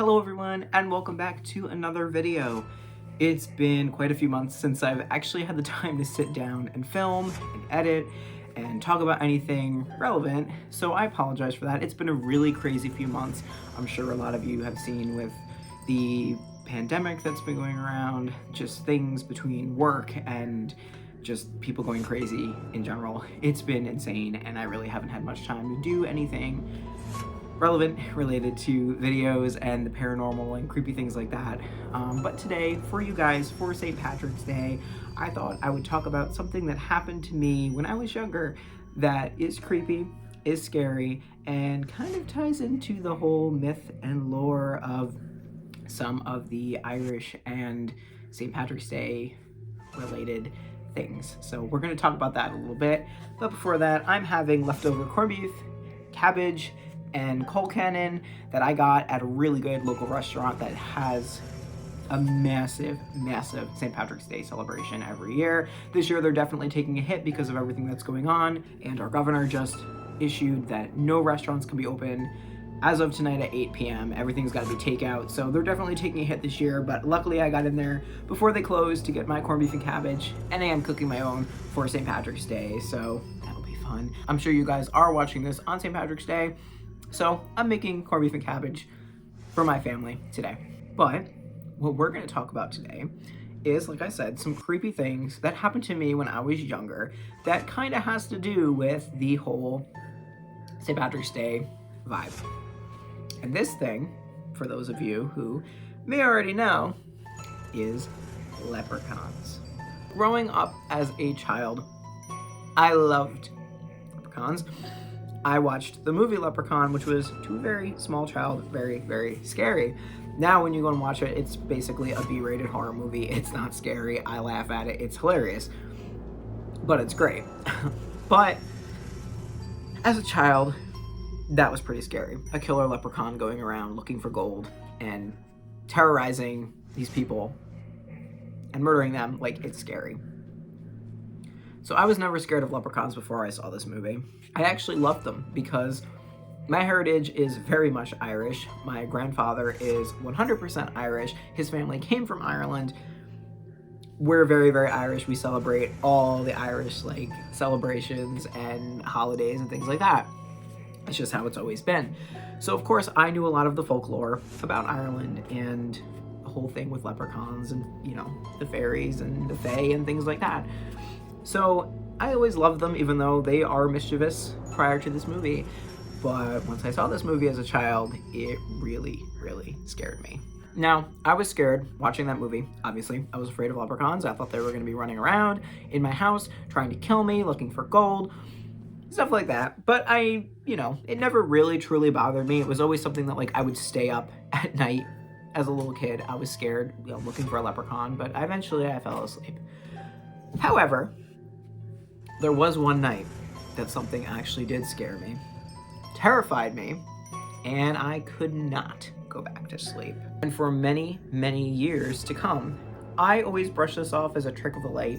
Hello everyone, and welcome back to another video. It's been quite a few months since I've actually had the time to sit down and film and edit and talk about anything relevant, so I apologize for that. It's been a really crazy few months. I'm sure a lot of you have seen with the pandemic that's been going around, just things between work and just people going crazy in general. It's been insane, and I really haven't had much time to do anything relevant related to videos and the paranormal and creepy things like that. But today, for you guys, for St. Patrick's Day, I thought I would talk about something that happened to me when I was younger that is creepy, is scary, and kind of ties into the whole myth and lore of some of the Irish and St. Patrick's Day related things. So we're going to talk about that a little bit. But before that, I'm having leftover corned beef, cabbage, and coal cannon that I got at a really good local restaurant that has a massive St. Patrick's Day celebration every year. This year they're definitely taking a hit because of everything that's going on, and our governor just issued that no restaurants can be open as of tonight at 8 p.m. Everything's got to be takeout, so they're definitely taking a hit this year, but luckily I got in there before they closed to get my corned beef and cabbage, and I am cooking my own for St. Patrick's Day, so that'll be fun. I'm sure you guys are watching this on St. Patrick's Day, so I'm making corned beef and cabbage for my family today. But what we're going to talk about today is, like I said, some creepy things that happened to me when I was younger that kind of has to do with the whole St. Patrick's Day vibe. And this thing, for those of you who may already know, is leprechauns. Growing up as a child, I loved leprechauns. I watched the movie Leprechaun, which was, to a very small child, very scary. Now when you go and watch it, it's basically a B-rated horror movie. It's not scary. I laugh at it. It's hilarious. But it's great. But as a child, that was pretty scary. A killer leprechaun going around looking for gold and terrorizing these people and murdering them. Like, it's scary. So I was never scared of leprechauns before I saw this movie. I actually loved them because my heritage is very much Irish. My grandfather is 100% Irish. His family came from Ireland. We're very Irish. We celebrate all the Irish like celebrations and holidays and things like that. It's just how it's always been. So of course I knew a lot of the folklore about Ireland and the whole thing with leprechauns and, you know, the fairies and the fae and things like that. So I always loved them, even though they are mischievous prior to this movie. But once I saw this movie as a child, it really scared me. Now, I was scared watching that movie, obviously. I was afraid of leprechauns. I thought they were going to be running around in my house, trying to kill me, looking for gold, stuff like that. But it never really truly bothered me. It was always something that, like, I would stay up at night as a little kid. I was scared, looking for a leprechaun, but eventually I fell asleep. However, there was one night that something actually did scare me, terrified me, and I could not go back to sleep. And for many years to come, I always brushed this off as a trick of the light,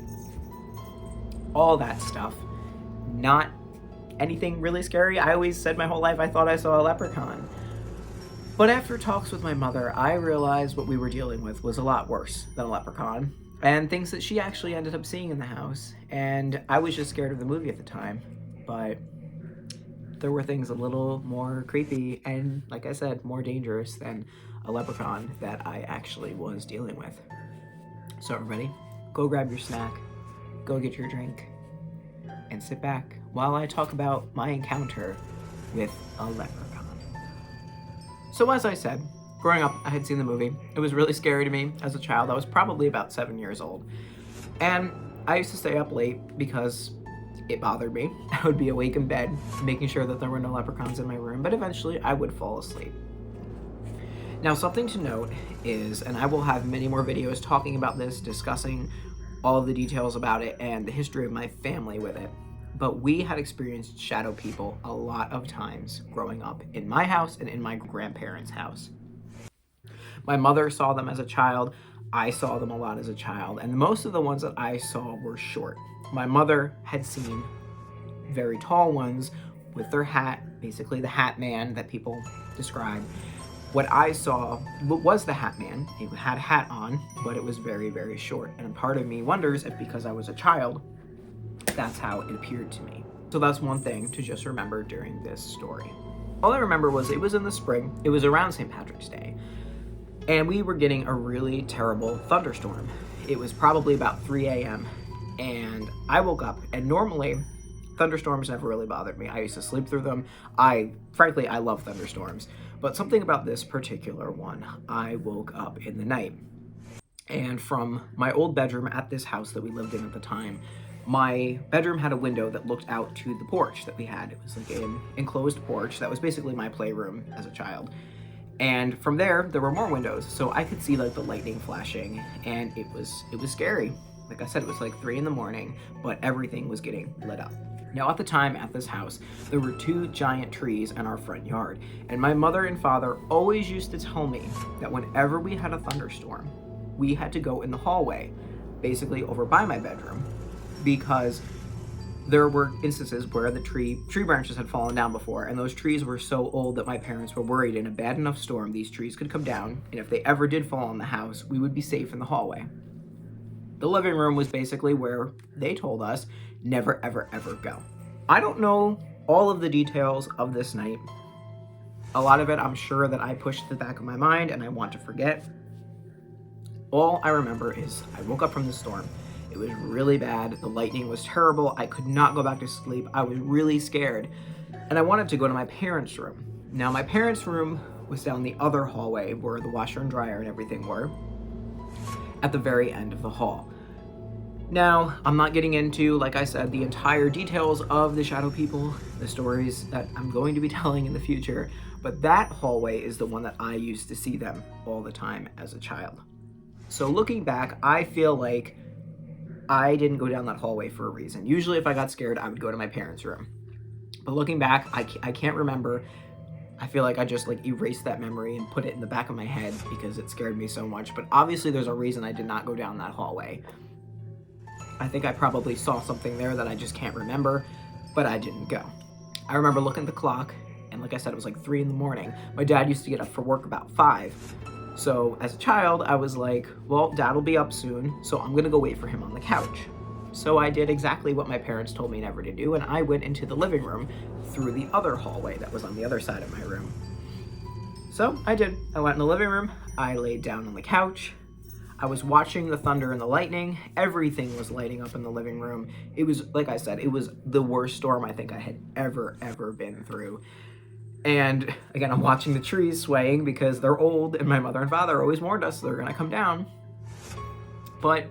all that stuff, not anything really scary. I always said my whole life I thought I saw a leprechaun. But after talks with my mother, I realized what we were dealing with was a lot worse than a leprechaun, and things that she actually ended up seeing in the house. And I was just scared of the movie at the time, but there were things a little more creepy and, like I said, more dangerous than a leprechaun that I actually was dealing with. So everybody, go grab your snack, go get your drink, and sit back while I talk about my encounter with a leprechaun. So as I said, growing up, I had seen the movie. It was really scary to me as a child. I was probably about 7 years old. And I used to stay up late because it bothered me. I would be awake in bed, making sure that there were no leprechauns in my room, but eventually I would fall asleep. Now, something to note is, and I will have many more videos talking about this, discussing all of the details about it and the history of my family with it, but we had experienced shadow people a lot of times growing up in my house and in my grandparents' house. My mother saw them as a child. I saw them a lot as a child, and most of the ones that I saw were short. My mother had seen very tall ones with their hat, basically the hat man that people describe, What I saw was the Hat Man. He had a hat on, but it was very, very short. And part of me wonders if because I was a child, that's how it appeared to me. So that's one thing to just remember during this story. All I remember was it was in the spring. It was around St. Patrick's Day. And we were getting a really terrible thunderstorm. It was probably about 3 a.m. And I woke up, and normally thunderstorms never really bothered me. I used to sleep through them. Frankly, I love thunderstorms. But something about this particular one, I woke up in the night. And from my old bedroom at this house that we lived in at the time, my bedroom had a window that looked out to the porch that we had. It was like an enclosed porch that was basically my playroom as a child. And from there were more windows, so I could see like the lightning flashing, and it was scary. Like I said, it was like 3 a.m, but everything was getting lit up. Now at the time at this house, there were 2 giant trees in our front yard, and my mother and father always used to tell me that whenever we had a thunderstorm, we had to go in the hallway, basically over by my bedroom, because there were instances where the tree branches had fallen down before, and those trees were so old that my parents were worried in a bad enough storm these trees could come down, and if they ever did fall on the house, we would be safe in the hallway. The living room was basically where they told us never, ever, ever go. I don't know all of the details of this night. A lot of it, I'm sure that I pushed to the back of my mind and I want to forget. All I remember is I woke up from the storm. It was really bad. The lightning was terrible. I could not go back to sleep. I was really scared. And I wanted to go to my parents' room. Now, my parents' room was down the other hallway where the washer and dryer and everything were, at the very end of the hall. Now, I'm not getting into, like I said, the entire details of the shadow people, the stories that I'm going to be telling in the future, but that hallway is the one that I used to see them all the time as a child. So looking back, I feel like I didn't go down that hallway for a reason. Usually if I got scared, I would go to my parents' room. But looking back, I can't remember. I feel like I just like erased that memory and put it in the back of my head because it scared me so much. But obviously there's a reason I did not go down that hallway. I think I probably saw something there that I just can't remember, but I didn't go. I remember looking at the clock, and like I said, it was like 3 a.m. My dad used to get up for work about 5. So as a child, I was like, well, Dad will be up soon, so I'm gonna go wait for him on the couch. So I did exactly what my parents told me never to do, and I went into the living room through the other hallway that was on the other side of my room. So I did. I went in the living room, I laid down on the couch, I was watching the thunder and the lightning. Everything was lighting up in the living room. It was, like I said, it was the worst storm I think I had ever been through. And again, I'm watching the trees swaying because they're old, and my mother and father always warned us they're gonna come down. But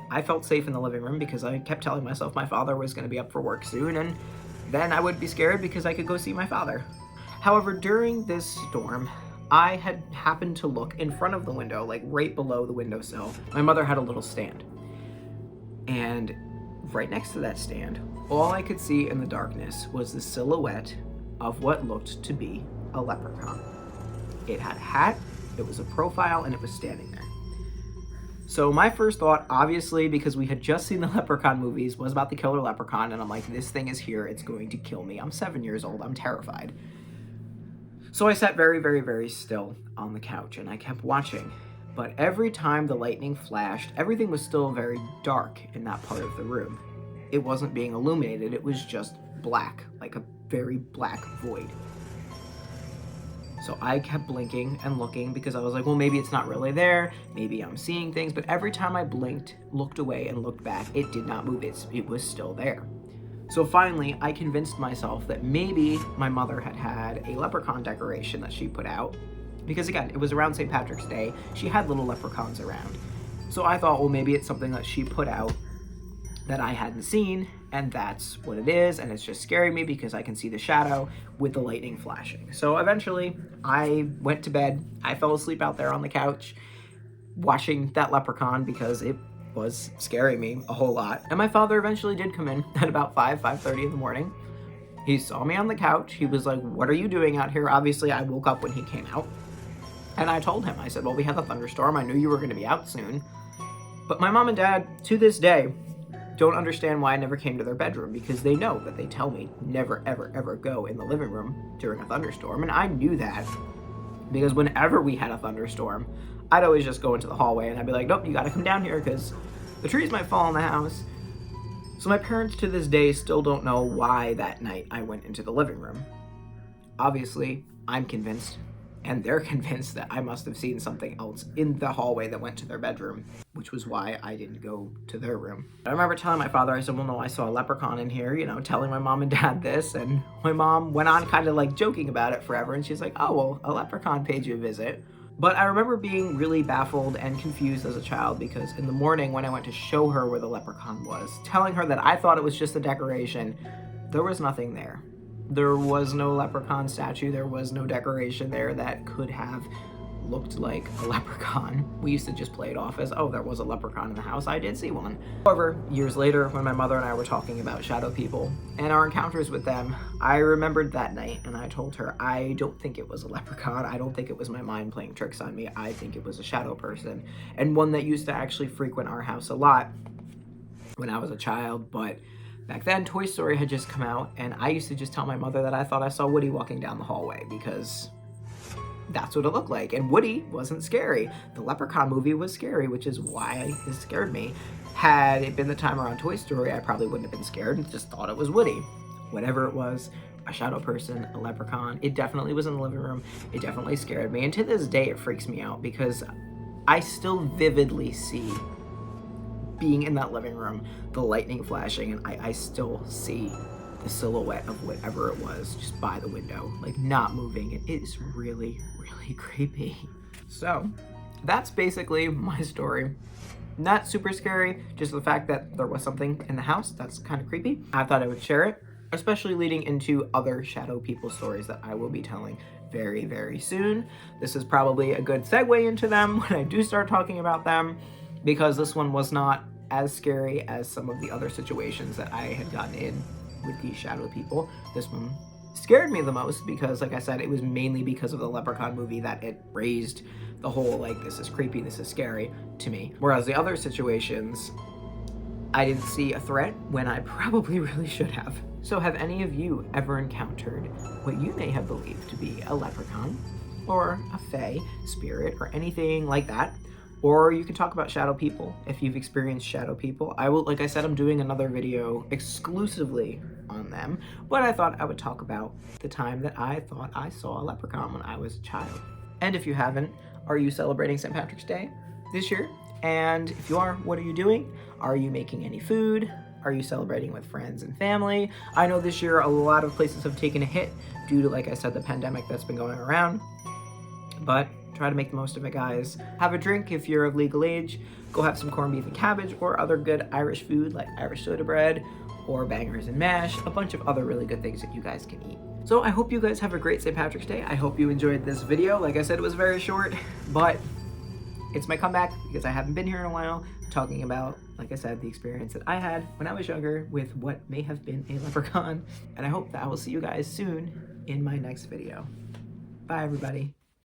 I felt safe in the living room because I kept telling myself my father was gonna be up for work soon, and then I would be scared because I could go see my father. However, during this storm, I had happened to look in front of the window, like right below the windowsill. My mother had a little stand. And right next to that stand, all I could see in the darkness was the silhouette of what looked to be a leprechaun. It had a hat, it was a profile, and it was standing there. So my first thought, obviously, because we had just seen the Leprechaun movies, was about the killer leprechaun, and I'm like, this thing is here, it's going to kill me. I'm 7 years old, I'm terrified. So I sat very still on the couch, and I kept watching. But every time the lightning flashed, everything was still very dark in that part of the room. It wasn't being illuminated, it was just black, like a very black void. So I kept blinking and looking because I was like, well, maybe it's not really there, maybe I'm seeing things, but every time I blinked, looked away, and looked back, it did not move, it was still there. So finally, I convinced myself that maybe my mother had a leprechaun decoration that she put out, because again, it was around St. Patrick's Day, she had little leprechauns around. So I thought, well, maybe it's something that she put out that I hadn't seen, and that's what it is, and it's just scaring me because I can see the shadow with the lightning flashing. So eventually, I went to bed. I fell asleep out there on the couch, watching that leprechaun because it was scaring me a whole lot. And my father eventually did come in at about 5:30 in the morning. He saw me on the couch. He was like, what are you doing out here? Obviously, I woke up when he came out. And I told him, I said, well, we had a thunderstorm. I knew you were going to be out soon. But my mom and dad, to this day, don't understand why I never came to their bedroom, because they know that they tell me never, ever go in the living room during a thunderstorm. And I knew that. because whenever we had a thunderstorm, I'd always just go into the hallway and I'd be like, nope, you gotta come down here because the trees might fall in the house. So my parents to this day still don't know why that night I went into the living room. Obviously, I'm convinced, and they're convinced that I must have seen something else in the hallway that went to their bedroom, which was why I didn't go to their room. I remember telling my father, I said, well, no, I saw a leprechaun in here, you know, telling my mom and dad this, and my mom went on kind of like joking about it forever, and she's like, oh, well, a leprechaun paid you a visit. But I remember being really baffled and confused as a child because in the morning when I went to show her where the leprechaun was, telling her that I thought it was just a decoration, there was nothing there. There was no leprechaun statue, there was no decoration there that could have looked like a leprechaun. We used to just play it off as, oh, there was a leprechaun in the house, I did see one. However, years later, when my mother and I were talking about shadow people and our encounters with them, I remembered that night and I told her, I don't think it was a leprechaun, I don't think it was my mind playing tricks on me, I think it was a shadow person, and one that used to actually frequent our house a lot when I was a child. But back then, Toy Story had just come out, and I used to just tell my mother that I thought I saw Woody walking down the hallway because that's what it looked like. And Woody wasn't scary. The Leprechaun movie was scary, which is why it scared me. Had it been the time around Toy Story, I probably wouldn't have been scared and just thought it was Woody. Whatever it was, a shadow person, a leprechaun, it definitely was in the living room. It definitely scared me. And to this day, it freaks me out because I still vividly see being in that living room, the lightning flashing, and I still see the silhouette of whatever it was just by the window, like not moving. It is really, really creepy. So that's basically my story. Not super scary, just the fact that there was something in the house that's kind of creepy. I thought I would share it, especially leading into other shadow people stories that I will be telling very, very soon. This is probably a good segue into them when I do start talking about them, because this one was not as scary as some of the other situations that I had gotten in with these shadow people. This one scared me the most because, like I said, it was mainly because of the Leprechaun movie that it raised the whole, like, this is creepy, this is scary to me. Whereas the other situations, I didn't see a threat when I probably really should have. So have any of you ever encountered what you may have believed to be a leprechaun or a fae, spirit, or anything like that? Or you can talk about shadow people if you've experienced shadow people. I will, like I said, I'm doing another video exclusively on them, but I thought I would talk about the time that I thought I saw a leprechaun when I was a child. And if you haven't, are you celebrating St. Patrick's Day this year? And if you are, what are you doing? Are you making any food? Are you celebrating with friends and family? I know this year a lot of places have taken a hit due to, like I said, the pandemic that's been going around, but try to make the most of it, guys. Have a drink if you're of legal age. Go have some corned beef and cabbage or other good Irish food like Irish soda bread or bangers and mash, a bunch of other really good things that you guys can eat. So I hope you guys have a great St. Patrick's Day. I hope you enjoyed this video. Like I said, it was very short, but it's my comeback because I haven't been here in a while talking about, like I said, the experience that I had when I was younger with what may have been a leprechaun. And I hope that I will see you guys soon in my next video. Bye, everybody.